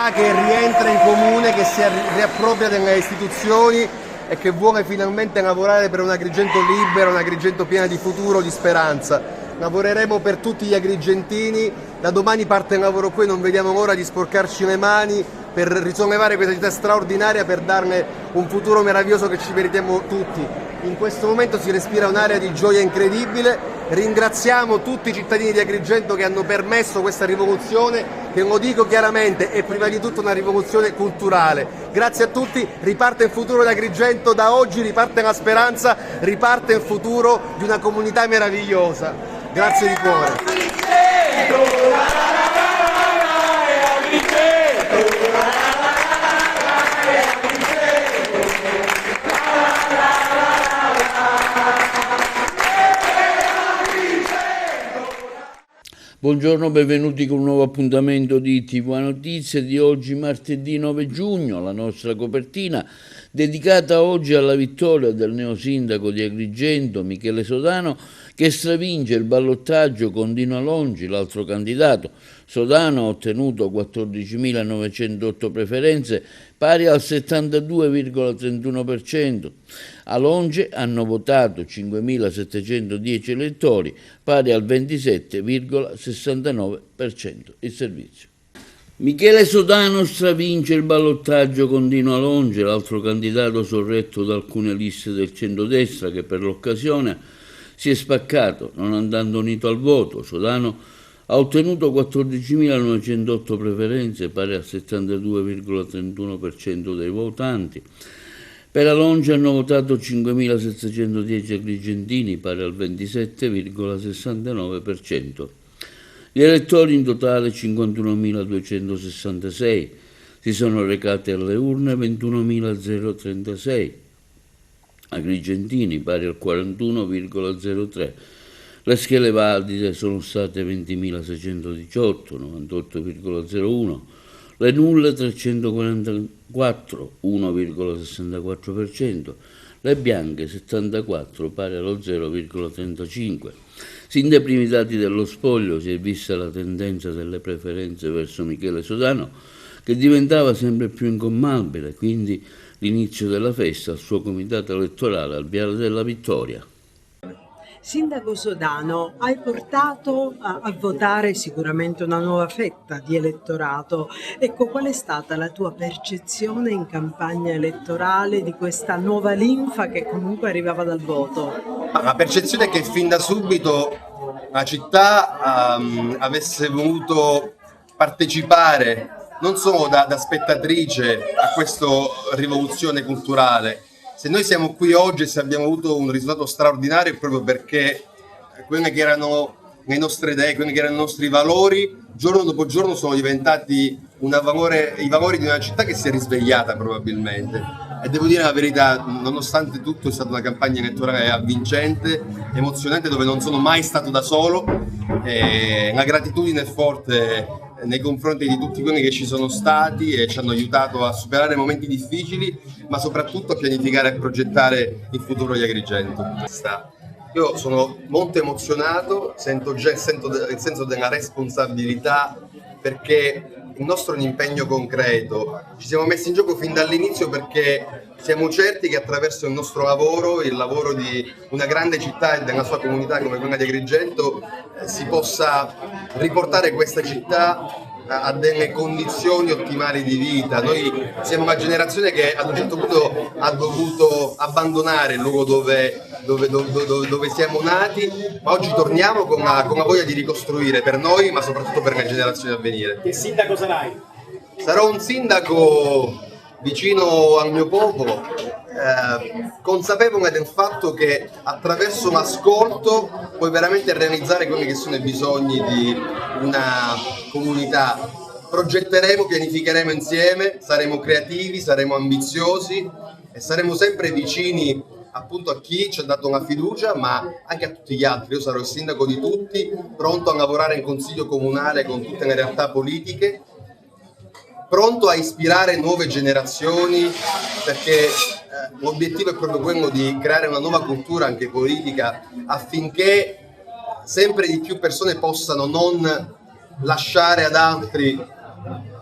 comunità che rientra in comune, che si riappropria delle istituzioni e che vuole finalmente lavorare per un Agrigento libero, un Agrigento pieno di futuro, di speranza. Lavoreremo per tutti gli agrigentini, da domani parte il lavoro qui, non vediamo l'ora di sporcarci le mani per risollevare questa città straordinaria, per darle un futuro meraviglioso che ci meritiamo tutti. In questo momento si respira un'area di gioia incredibile. Ringraziamo tutti i cittadini di Agrigento che hanno permesso questa rivoluzione, che lo dico chiaramente è prima di tutto una rivoluzione culturale. Grazie a tutti, riparte il futuro di Agrigento, da oggi riparte la speranza, riparte il futuro di una comunità meravigliosa. Grazie di cuore. Buongiorno, benvenuti con un nuovo appuntamento di TV Notizie di oggi, martedì 9 giugno. La nostra copertina dedicata oggi alla vittoria del neosindaco di Agrigento, Michele Sodano, che stravince il ballottaggio con Dino Alongi, l'altro candidato. Sodano ha ottenuto 14.908 preferenze, pari al 72,31%. Alongi hanno votato 5.710 elettori, pari al 27,69%. Il servizio. Michele Sodano stravince il ballottaggio con Dino Alongi, l'altro candidato sorretto da alcune liste del centrodestra che per l'occasione si è spaccato, non andando unito al voto. Sodano ha ottenuto 14.908 preferenze, pari al 72,31% dei votanti. Per Alongi hanno votato 5.710 agrigentini, pari al 27,69%. Gli elettori in totale 51.266, si sono recati alle urne 21.036 agrigentini, pari al 41,03%. Le schede valide sono state 20.618, 98,01%. Le nulle 344, 1,64%, le bianche 74, pari allo 0,35%. Sin dai primi dati dello spoglio si è vista la tendenza delle preferenze verso Michele Sodano, che diventava sempre più ingommabile, quindi l'inizio della festa al suo comitato elettorale al Viale della Vittoria. Sindaco Sodano, hai portato a votare sicuramente una nuova fetta di elettorato. Ecco, qual è stata la tua percezione in campagna elettorale di questa nuova linfa che comunque arrivava dal voto? La percezione è che fin da subito la città avesse voluto partecipare non solo da spettatrice a questa rivoluzione culturale. Se noi siamo qui oggi e se abbiamo avuto un risultato straordinario è proprio perché quelle che erano le nostre idee, quelli che erano i nostri valori, giorno dopo giorno sono diventati i valori di una città che si è risvegliata probabilmente. E devo dire la verità, nonostante tutto è stata una campagna elettorale avvincente, emozionante, dove non sono mai stato da solo. La gratitudine è forte nei confronti di tutti quelli che ci sono stati e ci hanno aiutato a superare momenti difficili, ma soprattutto a pianificare e progettare il futuro di Agrigento. Io sono molto emozionato, sento già il senso della responsabilità, perché il nostro è un impegno concreto. Ci siamo messi in gioco fin dall'inizio perché siamo certi che attraverso il nostro lavoro, il lavoro di una grande città e della sua comunità come quella di Agrigento, si possa riportare questa città a delle condizioni ottimali di vita. Noi siamo una generazione che ad un certo punto ha dovuto abbandonare il luogo dove siamo nati, ma oggi torniamo con la voglia di ricostruire per noi, ma soprattutto per le generazioni a venire. Che sindaco sarai? Sarò un sindaco vicino al mio popolo, consapevole del fatto che attraverso l'ascolto puoi veramente realizzare quelli che sono i bisogni di una comunità. Progetteremo, pianificheremo insieme, saremo creativi, saremo ambiziosi e saremo sempre vicini appunto a chi ci ha dato la fiducia, ma anche a tutti gli altri. Io sarò il sindaco di tutti, pronto a lavorare in consiglio comunale con tutte le realtà politiche, pronto a ispirare nuove generazioni, perché l'obiettivo è proprio quello di creare una nuova cultura anche politica, affinché sempre di più persone possano non lasciare ad altri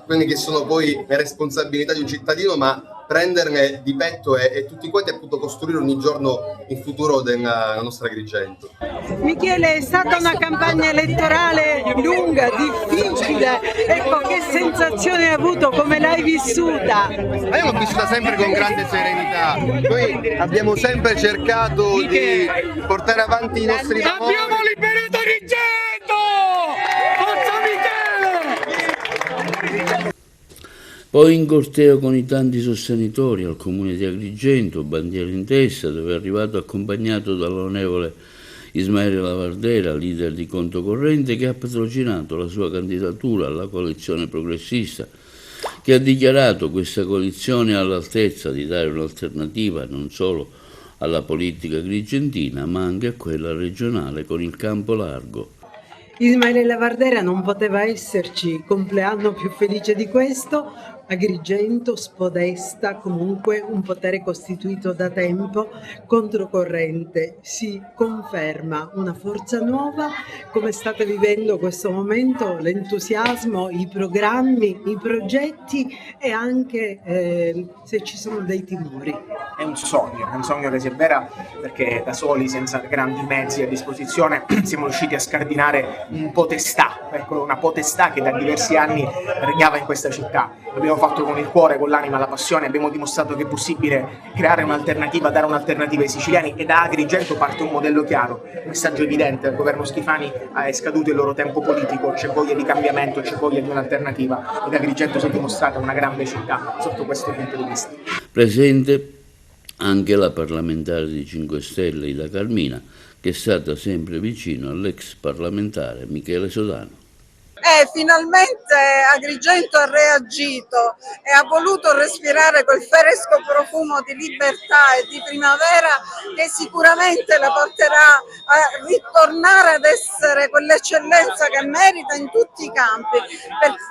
quelle che sono poi le responsabilità di un cittadino, ma prenderne di petto e tutti quanti appunto costruire ogni giorno il futuro della nostra Agrigento. Michele, è stata una campagna elettorale lunga, difficile, ecco, che sensazione hai avuto, come l'hai vissuta? Io l'ho vissuta sempre con grande serenità, noi abbiamo sempre cercato di portare avanti i nostri lavori. Abbiamo liberato Agrigento! Forza Michele! Poi in corteo con i tanti sostenitori al comune di Agrigento, bandiera in testa, dove è arrivato accompagnato dall'onorevole Ismaele Lavardera, leader di Conto Corrente, che ha patrocinato la sua candidatura alla coalizione progressista, che ha dichiarato questa coalizione all'altezza di dare un'alternativa non solo alla politica agrigentina, ma anche a quella regionale con il campo largo. Ismaele Lavardera non poteva esserci compleanno più felice di questo. Agrigento spodesta comunque un potere costituito da tempo, controcorrente, si conferma una forza nuova. Come state vivendo questo momento? L'entusiasmo, i programmi, i progetti e anche se ci sono dei timori. È un sogno che si avvera, perché da soli, senza grandi mezzi a disposizione, siamo riusciti a scardinare un potestà, ecco, una potestà che da diversi anni regnava in questa città. L'abbiamo fatto con il cuore, con l'anima, la passione, abbiamo dimostrato che è possibile creare un'alternativa, dare un'alternativa ai siciliani, e da Agrigento parte un modello chiaro, un messaggio evidente: al governo Schifani è scaduto il loro tempo politico, c'è voglia di cambiamento, c'è voglia di un'alternativa, ed Agrigento si è dimostrata una grande città sotto questo punto di vista. Presente anche la parlamentare di 5 Stelle Ida Carmina, che è stata sempre vicino all'ex parlamentare Michele Sodano. Finalmente Agrigento ha reagito e ha voluto respirare quel fresco profumo di libertà e di primavera, che sicuramente la porterà a ritornare ad essere quell'eccellenza che merita in tutti i campi,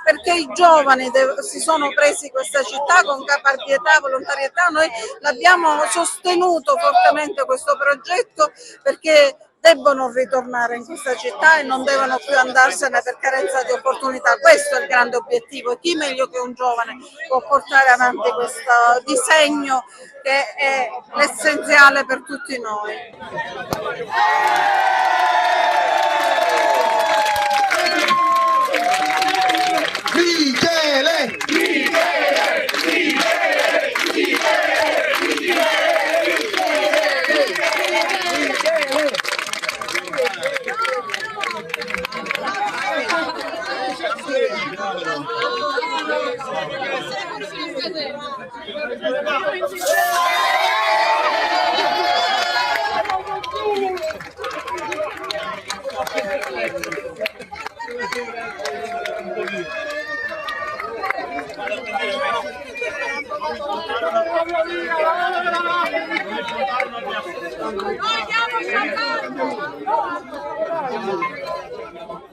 perché i giovani si sono presi questa città con caparbietà, volontarietà. Noi l'abbiamo sostenuto fortemente questo progetto, perché debbono ritornare in questa città e non devono più andarsene per carenza di opportunità. Questo è il grande obiettivo, e chi meglio che un giovane può portare avanti questo disegno che è l'essenziale per tutti noi. Michele! Michele! Michele! Michele!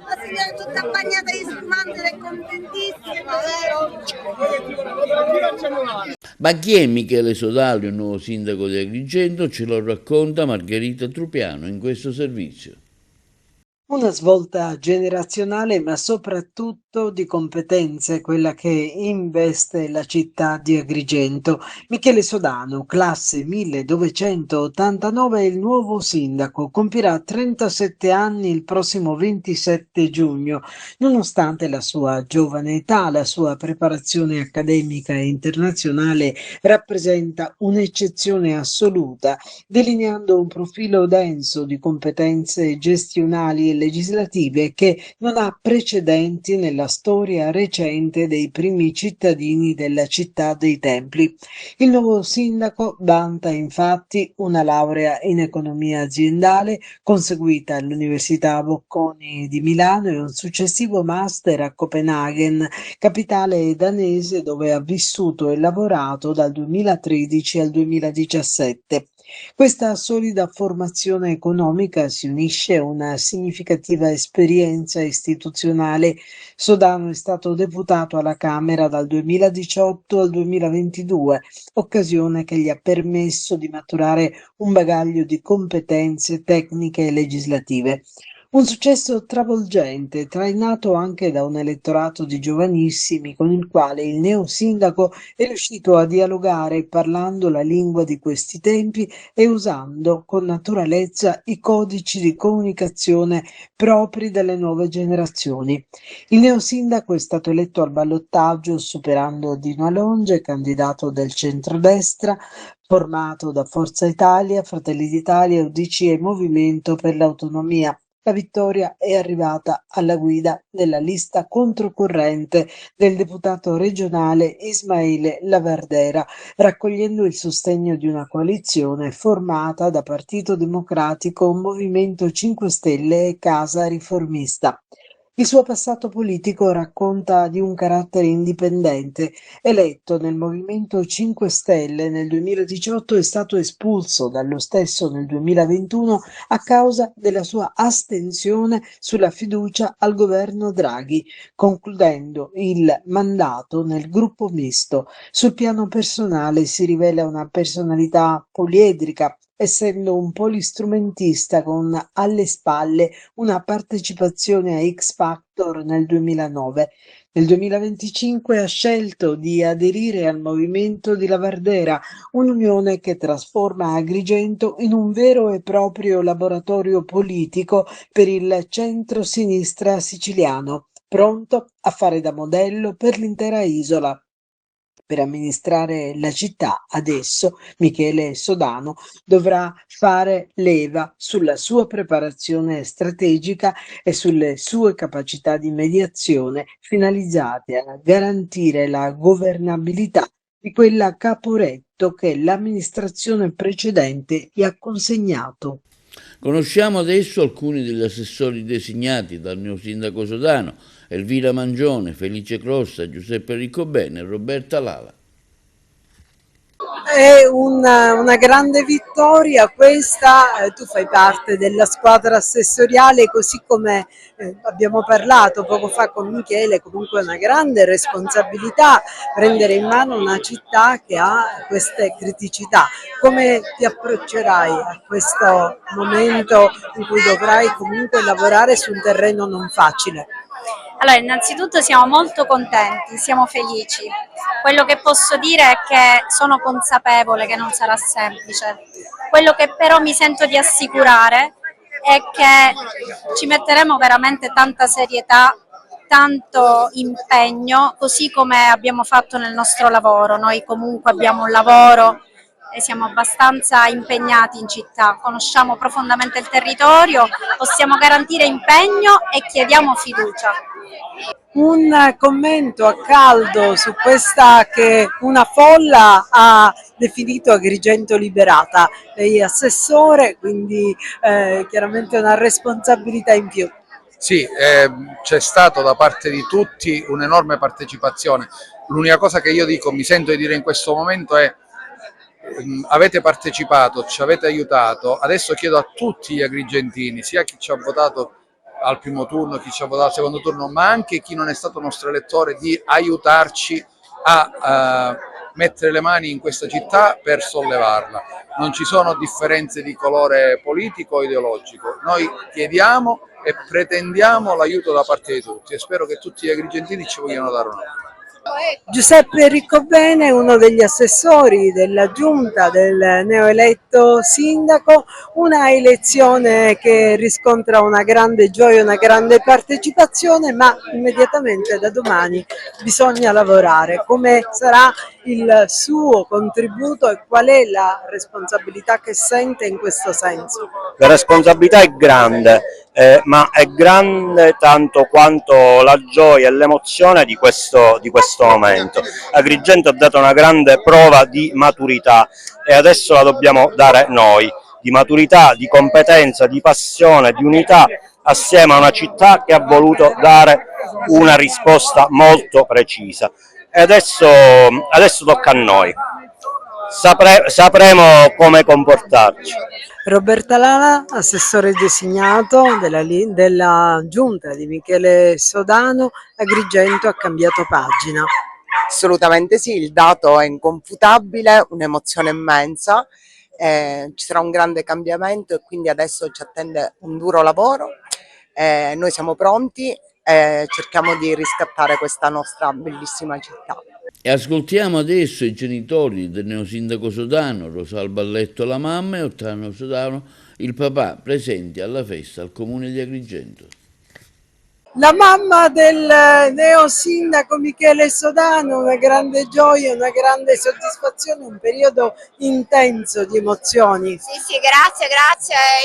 La signora è tutta bagnata di spumante ed è contentissima, vero? Ma chi è Michele Sodano, il nuovo sindaco di Agrigento? Ce lo racconta Margherita Trupiano in questo servizio. Una svolta generazionale, ma soprattutto di competenze, quella che investe la città di Agrigento. Michele Sodano, classe 1989, è il nuovo sindaco, compirà 37 anni il prossimo 27 giugno. Nonostante la sua giovane età, la sua preparazione accademica e internazionale rappresenta un'eccezione assoluta, delineando un profilo denso di competenze gestionali e legislative che non ha precedenti nella storia recente dei primi cittadini della città dei Templi. Il nuovo sindaco vanta infatti una laurea in economia aziendale conseguita all'Università Bocconi di Milano e un successivo master a Copenaghen, capitale danese, dove ha vissuto e lavorato dal 2013 al 2017. Questa solida formazione economica si unisce a una significativa esperienza istituzionale. Sodano è stato deputato alla Camera dal 2018 al 2022, occasione che gli ha permesso di maturare un bagaglio di competenze tecniche e legislative. Un successo travolgente, trainato anche da un elettorato di giovanissimi con il quale il neosindaco è riuscito a dialogare parlando la lingua di questi tempi e usando con naturalezza i codici di comunicazione propri delle nuove generazioni. Il neosindaco è stato eletto al ballottaggio superando Dino Alonge, candidato del centrodestra, formato da Forza Italia, Fratelli d'Italia, UDC e Movimento per l'Autonomia. La vittoria è arrivata alla guida della lista controcorrente del deputato regionale Ismaele Lavardera, raccogliendo il sostegno di una coalizione formata da Partito Democratico, Movimento 5 Stelle e Casa Riformista. Il suo passato politico racconta di un carattere indipendente. Eletto nel Movimento 5 Stelle nel 2018, è stato espulso dallo stesso nel 2021 a causa della sua astensione sulla fiducia al governo Draghi, concludendo il mandato nel gruppo misto. Sul piano personale si rivela una personalità poliedrica, essendo un polistrumentista con alle spalle una partecipazione a X Factor nel 2009. Nel 2025 ha scelto di aderire al movimento di Lavardera, un'unione che trasforma Agrigento in un vero e proprio laboratorio politico per il centro-sinistra siciliano, pronto a fare da modello per l'intera isola. Per amministrare la città, adesso Michele Sodano dovrà fare leva sulla sua preparazione strategica e sulle sue capacità di mediazione finalizzate a garantire la governabilità di quella Caporetto che l'amministrazione precedente gli ha consegnato. Conosciamo adesso alcuni degli assessori designati dal neosindaco Sodano: Elvira Mangione, Felice Crossa, Giuseppe Riccobene e Roberta Lala. È una grande vittoria questa, tu fai parte della squadra assessoriale, così come abbiamo parlato poco fa con Michele, comunque è una grande responsabilità prendere in mano una città che ha queste criticità. Come ti approccerai a questo momento in cui dovrai comunque lavorare su un terreno non facile? Allora, innanzitutto siamo molto contenti, siamo felici. Quello che posso dire è che sono consapevole che non sarà semplice. Quello che però mi sento di assicurare è che ci metteremo veramente tanta serietà, tanto impegno, così come abbiamo fatto nel nostro lavoro. Noi comunque abbiamo un lavoro e siamo abbastanza impegnati in città, conosciamo profondamente il territorio, possiamo garantire impegno e chiediamo fiducia. Un commento a caldo su questa che una folla ha definito Agrigento liberata. Lei è assessore, quindi chiaramente una responsabilità in più. Sì, c'è stato da parte di tutti un'enorme partecipazione. L'unica cosa che io dico, mi sento di dire in questo momento è: avete partecipato, ci avete aiutato, adesso chiedo a tutti gli agrigentini, sia chi ci ha votato al primo turno, chi ci ha votato al secondo turno, ma anche chi non è stato nostro elettore, di aiutarci a mettere le mani in questa città per sollevarla. Non ci sono differenze di colore politico o ideologico, noi chiediamo e pretendiamo l'aiuto da parte di tutti e spero che tutti gli agrigentini ci vogliano dare una mano. Giuseppe Riccobene, uno degli assessori della giunta del neoeletto sindaco, una elezione che riscontra una grande gioia, una grande partecipazione, ma immediatamente da domani bisogna lavorare. Come sarà il suo contributo e qual è la responsabilità che sente in questo senso? La responsabilità è grande, ma è grande tanto quanto la gioia e l'emozione di questo momento. Agrigento ha dato una grande prova di maturità e adesso la dobbiamo dare noi, di maturità, di competenza, di passione, di unità, assieme a una città che ha voluto dare una risposta molto precisa. E adesso tocca a noi. Sapremo come comportarci. Roberta Lala, assessore designato della giunta di Michele Sodano, Agrigento ha cambiato pagina. Assolutamente sì, il dato è inconfutabile, un'emozione immensa, ci sarà un grande cambiamento e quindi adesso ci attende un duro lavoro Noi siamo pronti e cerchiamo di riscattare questa nostra bellissima città. E ascoltiamo adesso i genitori del neosindaco Sodano, Rosalba ha letto la mamma e Ottavio Sodano il papà, presenti alla festa al comune di Agrigento. La mamma del neosindaco Michele Sodano, una grande gioia, una grande soddisfazione, un periodo intenso di emozioni. Sì, grazie.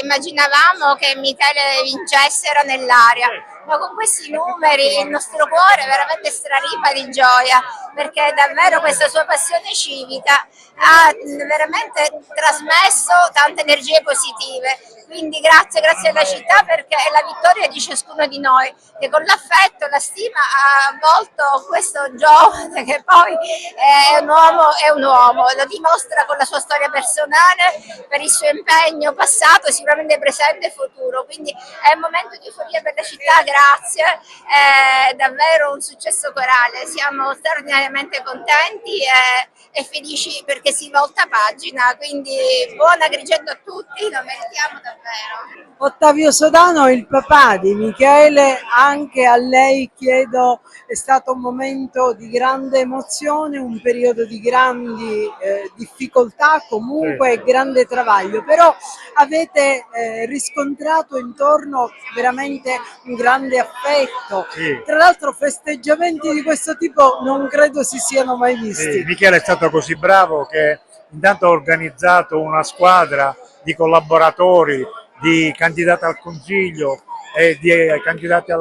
Immaginavamo che Michele vincessero nell'aria, ma con questi numeri il nostro cuore veramente straripa di gioia, perché davvero questa sua passione civica ha veramente trasmesso tante energie positive. Quindi grazie alla città, perché è la vittoria di ciascuno di noi, che con l'affetto e la stima ha avvolto questo giovane che poi è un uomo, lo dimostra con la sua storia personale, per il suo impegno passato, sicuramente presente e futuro. Quindi è un momento di euforia per la città, grazie, è davvero un successo corale, siamo straordinariamente contenti e felici perché si volta pagina, quindi buon Agrigento a tutti, lo meritiamo davvero. Ottavio Sodano, il papà di Michele, anche a lei chiedo, è stato un momento di grande emozione, un periodo di grandi difficoltà comunque e grande travaglio, però avete riscontrato intorno veramente un grande affetto. Sì. Tra l'altro festeggiamenti di questo tipo non credo si siano mai visti. Sì, Michele è stato così bravo che intanto ha organizzato una squadra di collaboratori, di candidati al consiglio e di candidati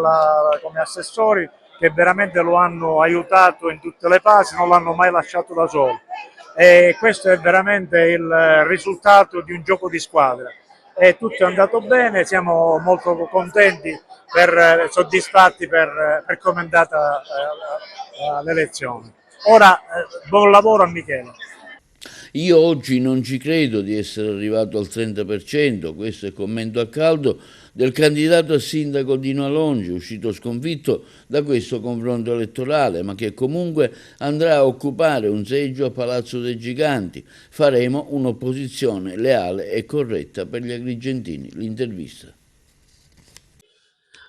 come assessori che veramente lo hanno aiutato in tutte le fasi, non l'hanno mai lasciato da solo. E questo è veramente il risultato di un gioco di squadra. E tutto è andato bene, siamo molto contenti, soddisfatti per come è andata l'elezione. Ora buon lavoro a Michele. Io oggi non ci credo di essere arrivato al 30%, questo è il commento a caldo del candidato a sindaco Dino Alongi, uscito sconfitto da questo confronto elettorale, ma che comunque andrà a occupare un seggio a Palazzo dei Giganti. Faremo un'opposizione leale e corretta per gli agrigentini. L'intervista.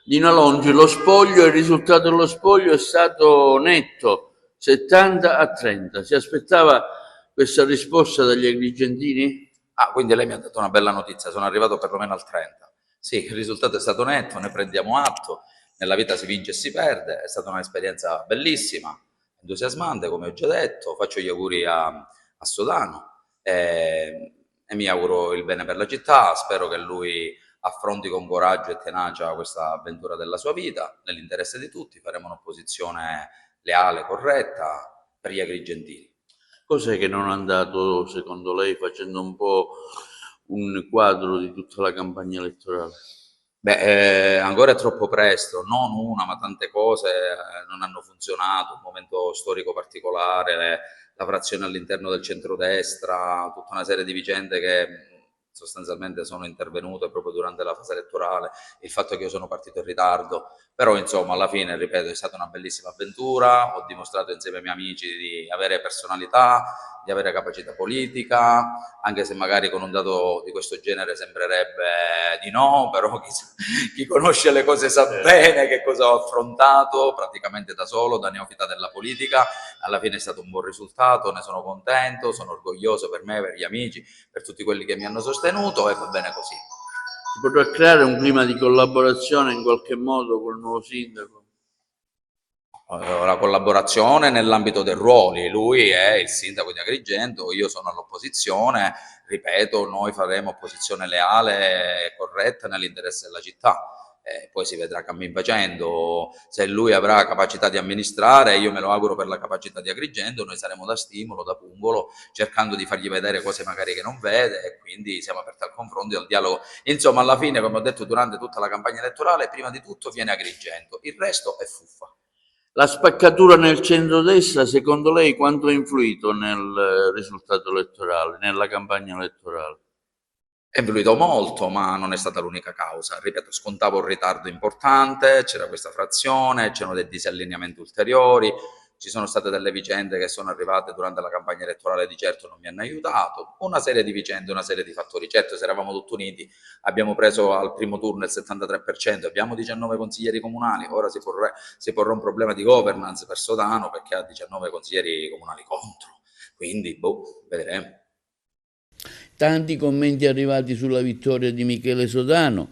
Dino Alongi, il risultato dello spoglio è stato netto, 70-30. Si aspettava questa risposta dagli agrigentini? Quindi lei mi ha dato una bella notizia, sono arrivato perlomeno al 30. Sì, il risultato è stato netto, ne prendiamo atto, nella vita si vince e si perde, è stata un'esperienza bellissima, entusiasmante, come ho già detto, faccio gli auguri a Sodano e mi auguro il bene per la città, spero che lui affronti con coraggio e tenacia questa avventura della sua vita, nell'interesse di tutti, faremo un'opposizione leale, corretta per gli agrigentini. Cos'è che non è andato, secondo lei, facendo un po' un quadro di tutta la campagna elettorale? Ancora è troppo presto, non una, ma tante cose non hanno funzionato, un momento storico particolare, la frazione all'interno del centrodestra, tutta una serie di vicende che sostanzialmente sono intervenute proprio durante la fase elettorale, il fatto che io sono partito in ritardo, però insomma alla fine, ripeto, è stata una bellissima avventura, ho dimostrato insieme ai miei amici di avere personalità, di avere capacità politica, anche se magari con un dato di questo genere sembrerebbe di no, però chi conosce le cose sa bene che cosa ho affrontato praticamente da solo, da neofita della politica. Alla fine è stato un buon risultato, ne sono contento, sono orgoglioso per me, per gli amici, per tutti quelli che mi hanno sostenuto e va bene così. Si potrà creare un clima di collaborazione in qualche modo col nuovo sindaco? La collaborazione nell'ambito dei ruoli, lui è il sindaco di Agrigento, io sono all'opposizione, ripeto, noi faremo opposizione leale e corretta nell'interesse della città. Poi si vedrà cammin facendo, se lui avrà capacità di amministrare, io me lo auguro per la capacità di Agrigento, noi saremo da stimolo, da pungolo, cercando di fargli vedere cose magari che non vede e quindi siamo aperti al confronto e al dialogo. Insomma, alla fine, come ho detto durante tutta la campagna elettorale, prima di tutto viene Agrigento, il resto è fuffa. La spaccatura nel centrodestra, secondo lei, quanto ha influito nel risultato elettorale, nella campagna elettorale? È influito molto, ma non è stata l'unica causa. Ripeto, scontavo un ritardo importante, c'era questa frazione, c'erano dei disallineamenti ulteriori, ci sono state delle vicende che sono arrivate durante la campagna elettorale, di certo non mi hanno aiutato, una serie di vicende, una serie di fattori. Certo, se eravamo tutti uniti, abbiamo preso al primo turno il 73%, abbiamo 19 consiglieri comunali, ora si porrà un problema di governance per Sodano perché ha 19 consiglieri comunali contro, quindi vedremo. Tanti commenti arrivati sulla vittoria di Michele Sodano,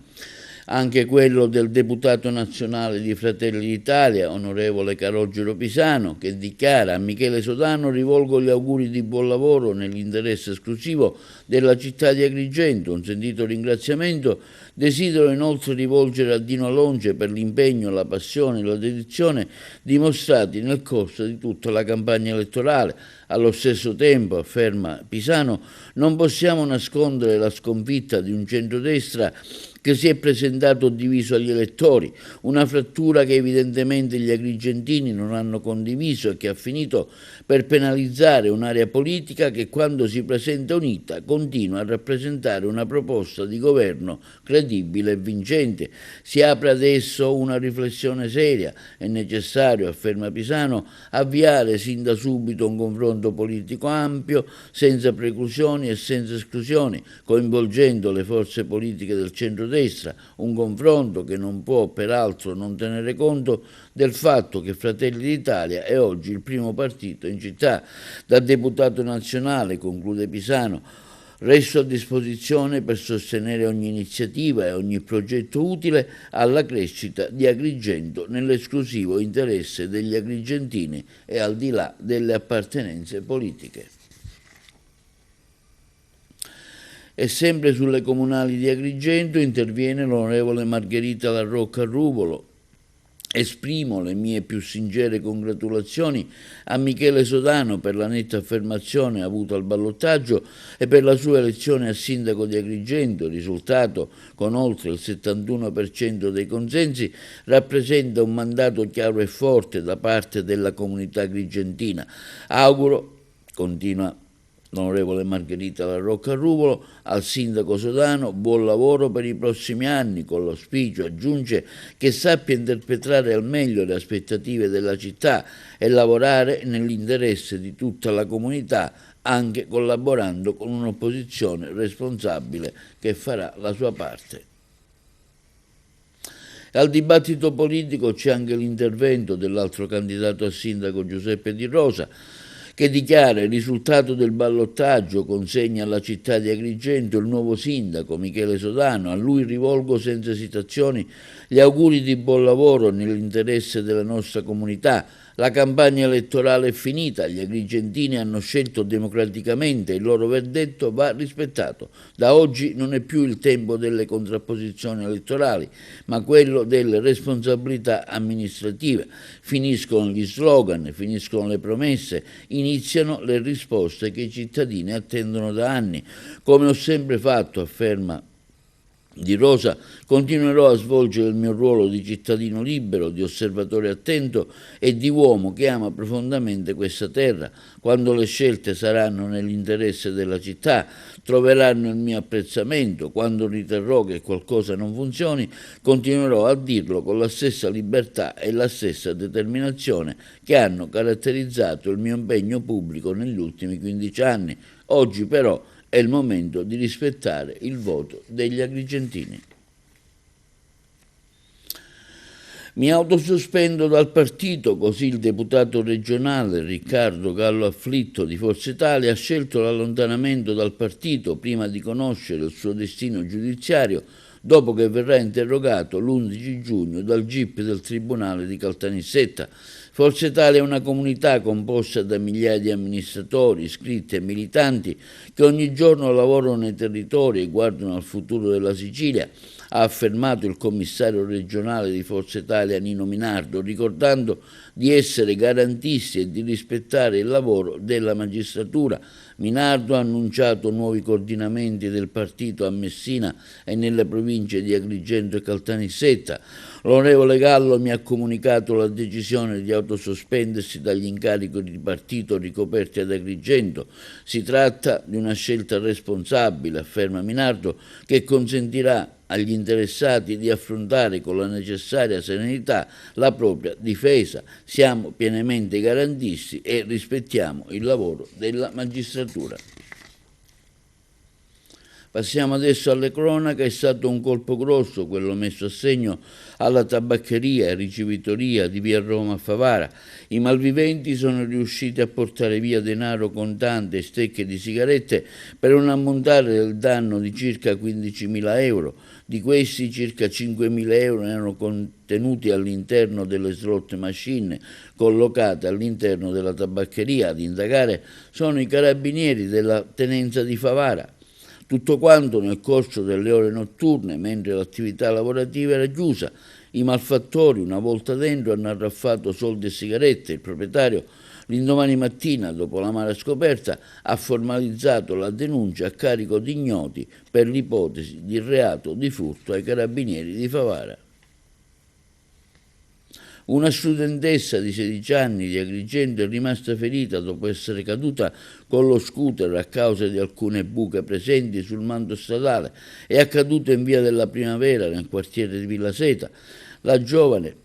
anche quello del deputato nazionale di Fratelli d'Italia, onorevole Calogero Pisano, che dichiara: a Michele Sodano rivolgo gli auguri di buon lavoro nell'interesse esclusivo della città di Agrigento. Un sentito ringraziamento desidero inoltre rivolgere a Dino Longe per l'impegno, la passione e la dedizione dimostrati nel corso di tutta la campagna elettorale. Allo stesso tempo, afferma Pisano, non possiamo nascondere la sconfitta di un centrodestra che si è presentato diviso agli elettori, una frattura che evidentemente gli agrigentini non hanno condiviso e che ha finito per penalizzare un'area politica che, quando si presenta unita, continua a rappresentare una proposta di governo credibile e vincente. Si apre adesso una riflessione seria. È necessario, afferma Pisano, avviare sin da subito un confronto politico ampio, senza preclusioni e senza esclusioni, coinvolgendo le forze politiche del centrodestra, un confronto che non può peraltro non tenere conto del fatto che Fratelli d'Italia è oggi il primo partito in città. Da deputato nazionale, conclude Pisano, resto a disposizione per sostenere ogni iniziativa e ogni progetto utile alla crescita di Agrigento nell'esclusivo interesse degli agrigentini e al di là delle appartenenze politiche. E sempre sulle comunali di Agrigento interviene l'onorevole Margherita La Rocca Ruvolo. Esprimo le mie più sincere congratulazioni a Michele Sodano per la netta affermazione avuta al ballottaggio e per la sua elezione a sindaco di Agrigento. Il risultato, con oltre il 71% dei consensi, rappresenta un mandato chiaro e forte da parte della comunità agrigentina. Auguro, continua l'onorevole Margherita La Rocca Ruvolo, al sindaco Sodano buon lavoro per i prossimi anni, con l'auspicio, aggiunge, che sappia interpretare al meglio le aspettative della città e lavorare nell'interesse di tutta la comunità, anche collaborando con un'opposizione responsabile che farà la sua parte. Al dibattito politico c'è anche l'intervento dell'altro candidato a sindaco Giuseppe Di Rosa, che dichiara: il risultato del ballottaggio consegna alla città di Agrigento il nuovo sindaco Michele Sodano. A lui rivolgo senza esitazioni gli auguri di buon lavoro nell'interesse della nostra comunità. La campagna elettorale è finita, gli agrigentini hanno scelto democraticamente, il loro verdetto va rispettato. Da oggi non è più il tempo delle contrapposizioni elettorali, ma quello delle responsabilità amministrative. Finiscono gli slogan, finiscono le promesse, iniziano le risposte che i cittadini attendono da anni. Come ho sempre fatto, afferma Di Rosa, continuerò a svolgere il mio ruolo di cittadino libero, di osservatore attento e di uomo che ama profondamente questa terra. Quando le scelte saranno nell'interesse della città, troveranno il mio apprezzamento. Quando riterrò che qualcosa non funzioni, continuerò a dirlo con la stessa libertà e la stessa determinazione che hanno caratterizzato il mio impegno pubblico negli ultimi 15 anni. Oggi però è il momento di rispettare il voto degli agrigentini. Mi autosospendo dal partito, così il deputato regionale Riccardo Gallo Afflitto di Forza Italia ha scelto l'allontanamento dal partito prima di conoscere il suo destino giudiziario, dopo che verrà interrogato l'11 giugno dal GIP del Tribunale di Caltanissetta. Forza Italia è una comunità composta da migliaia di amministratori, iscritti e militanti che ogni giorno lavorano nei territori e guardano al futuro della Sicilia, ha affermato il commissario regionale di Forza Italia Nino Minardo, ricordando di essere garantisti e di rispettare il lavoro della magistratura. Minardo ha annunciato nuovi coordinamenti del partito a Messina e nelle province di Agrigento e Caltanissetta. L'onorevole Gallo mi ha comunicato la decisione di autosospendersi dagli incarichi di partito ricoperti ad Agrigento. Si tratta di una scelta responsabile, afferma Minardo, che consentirà agli interessati di affrontare con la necessaria serenità la propria difesa. Siamo pienamente garantisti e rispettiamo il lavoro della magistratura. Passiamo adesso alle cronache. È stato un colpo grosso quello messo a segno alla tabaccheria e ricevitoria di via Roma a Favara. I malviventi sono riusciti a portare via denaro contante e stecche di sigarette per un ammontare del danno di circa 15.000 euro. Di questi circa 5.000 euro erano contenuti all'interno delle slot machine collocate all'interno della tabaccheria. Ad indagare sono i carabinieri della tenenza di Favara. Tutto quanto nel corso delle ore notturne, mentre l'attività lavorativa era chiusa. I malfattori, una volta dentro, hanno arraffato soldi e sigarette. Il proprietario, l'indomani mattina, dopo l'amara scoperta, ha formalizzato la denuncia a carico di ignoti per l'ipotesi di reato di furto ai carabinieri di Favara. Una studentessa di 16 anni di Agrigento è rimasta ferita dopo essere caduta con lo scooter a causa di alcune buche presenti sul manto stradale. È accaduto in via della Primavera, nel quartiere di Villa Seta. La giovane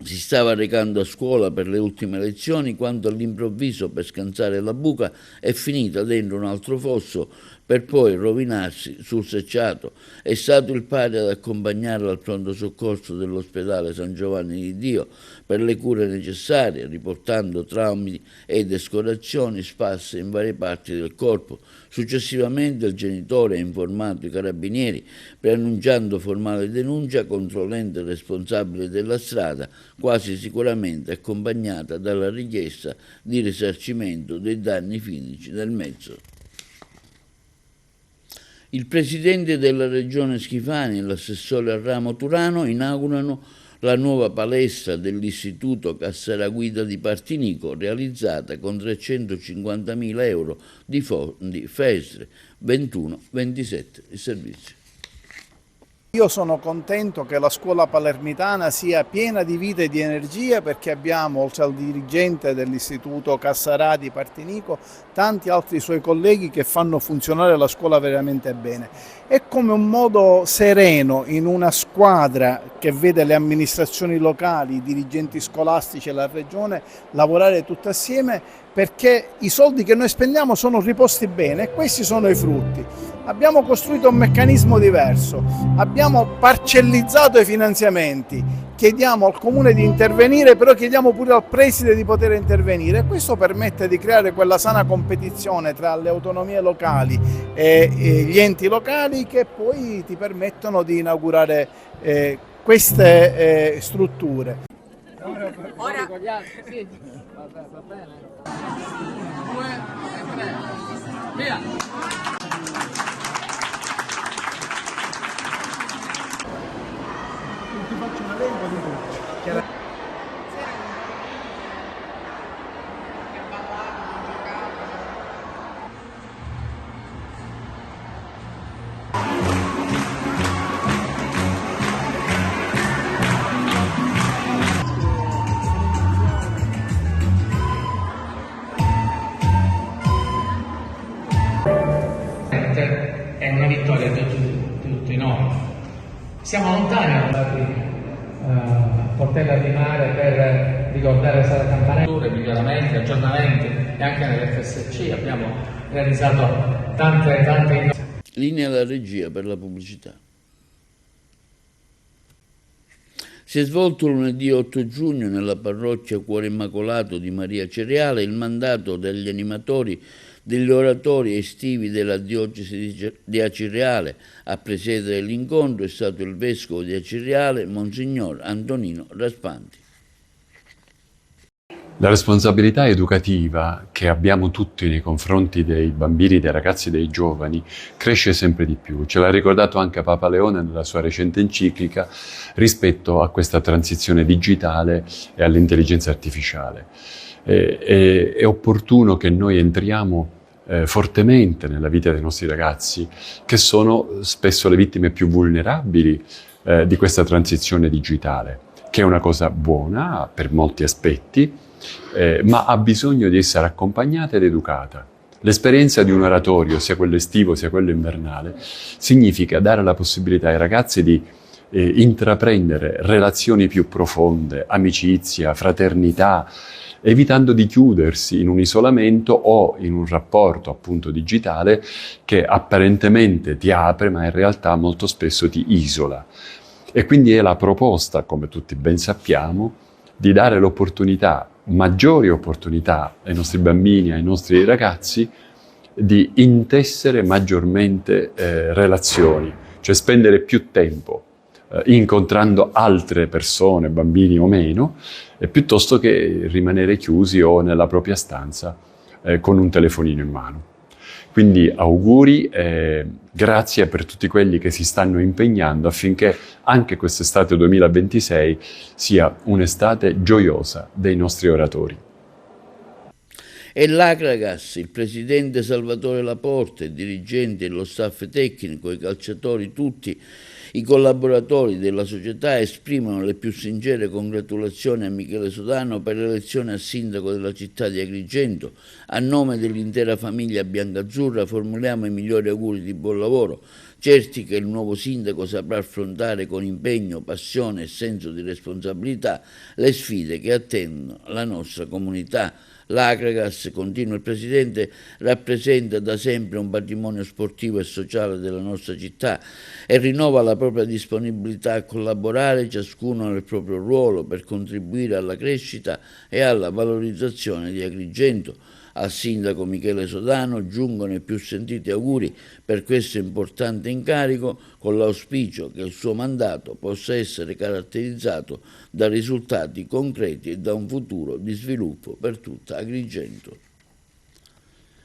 si stava recando a scuola per le ultime lezioni quando all'improvviso, per scansare la buca, è finita dentro un altro fosso per poi rovinarsi sul selciato. È stato il padre ad accompagnarla al pronto soccorso dell'ospedale San Giovanni di Dio per le cure necessarie, riportando traumi ed escoriazioni sparse in varie parti del corpo. Successivamente il genitore ha informato i carabinieri, preannunciando formale denuncia contro l'ente responsabile della strada, quasi sicuramente accompagnata dalla richiesta di risarcimento dei danni fisici del mezzo. Il presidente della regione Schifani e l'assessore al ramo Turano inaugurano la nuova palestra dell'Istituto Cassara Guida di Partinico, realizzata con 350.000 euro di fondi FESR 21-27 di servizio. Io sono contento che la scuola palermitana sia piena di vita e di energia, perché abbiamo, oltre al dirigente dell'Istituto Cassarà di Partinico, tanti altri suoi colleghi che fanno funzionare la scuola veramente bene. È come un modo sereno in una squadra che vede le amministrazioni locali, i dirigenti scolastici e la regione lavorare tutti assieme, perché i soldi che noi spendiamo sono riposti bene e questi sono i frutti. Abbiamo costruito un meccanismo diverso, abbiamo parcellizzato i finanziamenti, chiediamo al Comune di intervenire, però chiediamo pure al preside di poter intervenire, e questo permette di creare quella sana competizione tra le autonomie locali e gli enti locali, che poi ti permettono di inaugurare queste strutture. Ora sì, va bene. 2 e 3. Via! Ti faccio un elenco di tutti. È una vittoria di tutti noi. Siamo lontani a Portella di Mare per ricordare Sala Campanella, miglioramenti, aggiornamenti, e anche nell'FSC abbiamo realizzato tante Linea alla regia per la pubblicità. Si è svolto lunedì 8 giugno nella parrocchia Cuore Immacolato di Maria Cereale il mandato degli animatori degli oratori estivi della diocesi di Acireale. A presiedere l'incontro è stato il vescovo di Acireale, Monsignor Antonino Raspanti. La responsabilità educativa che abbiamo tutti nei confronti dei bambini, dei ragazzi, dei giovani cresce sempre di più. Ce l'ha ricordato anche Papa Leone nella sua recente enciclica rispetto a questa transizione digitale e all'intelligenza artificiale. È opportuno che noi entriamo fortemente nella vita dei nostri ragazzi, che sono spesso le vittime più vulnerabili di questa transizione digitale, che è una cosa buona per molti aspetti, ma ha bisogno di essere accompagnata ed educata. L'esperienza di un oratorio, sia quello estivo sia quello invernale, significa dare la possibilità ai ragazzi di intraprendere relazioni più profonde, amicizia, fraternità, evitando di chiudersi in un isolamento o in un rapporto appunto digitale che apparentemente ti apre, ma in realtà molto spesso ti isola. E quindi è la proposta, come tutti ben sappiamo, di dare l'opportunità, maggiori opportunità ai nostri bambini, ai nostri ragazzi, di intessere maggiormente relazioni, cioè spendere più tempo incontrando altre persone, bambini o meno, piuttosto che rimanere chiusi o nella propria stanza con un telefonino in mano. Quindi auguri, grazie per tutti quelli che si stanno impegnando affinché anche quest'estate 2026 sia un'estate gioiosa dei nostri oratori. E l'Acragas, il presidente Salvatore Laporte, i dirigenti e lo staff tecnico, i calciatori tutti, i collaboratori della società esprimono le più sincere congratulazioni a Michele Sodano per l'elezione a sindaco della città di Agrigento. A nome dell'intera famiglia biancazzurra formuliamo i migliori auguri di buon lavoro, certi che il nuovo sindaco saprà affrontare con impegno, passione e senso di responsabilità le sfide che attendono la nostra comunità. L'Acragas, continua il Presidente, rappresenta da sempre un patrimonio sportivo e sociale della nostra città e rinnova la propria disponibilità a collaborare, ciascuno nel proprio ruolo, per contribuire alla crescita e alla valorizzazione di Agrigento. Al sindaco Michele Sodano giungono i più sentiti auguri per questo importante incarico, con l'auspicio che il suo mandato possa essere caratterizzato da risultati concreti e da un futuro di sviluppo per tutta Agrigento.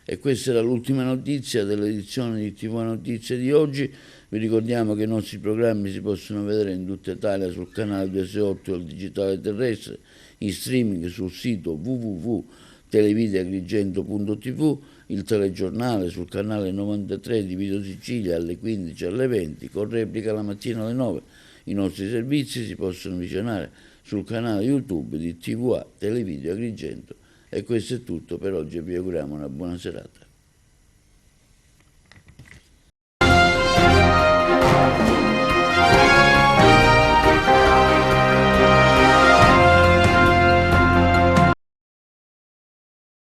E questa era l'ultima notizia dell'edizione di TV Notizie di oggi. Vi ricordiamo che i nostri programmi si possono vedere in tutta Italia sul canale 268 del digitale terrestre, in streaming sul sito www.televideagrigento.tv, il telegiornale sul canale 93 di Video Sicilia alle 15 e alle 20, con replica la mattina alle 9. I nostri servizi si possono visionare sul canale YouTube di TVA Televideo Agrigento. E questo è tutto per oggi, vi auguriamo una buona serata.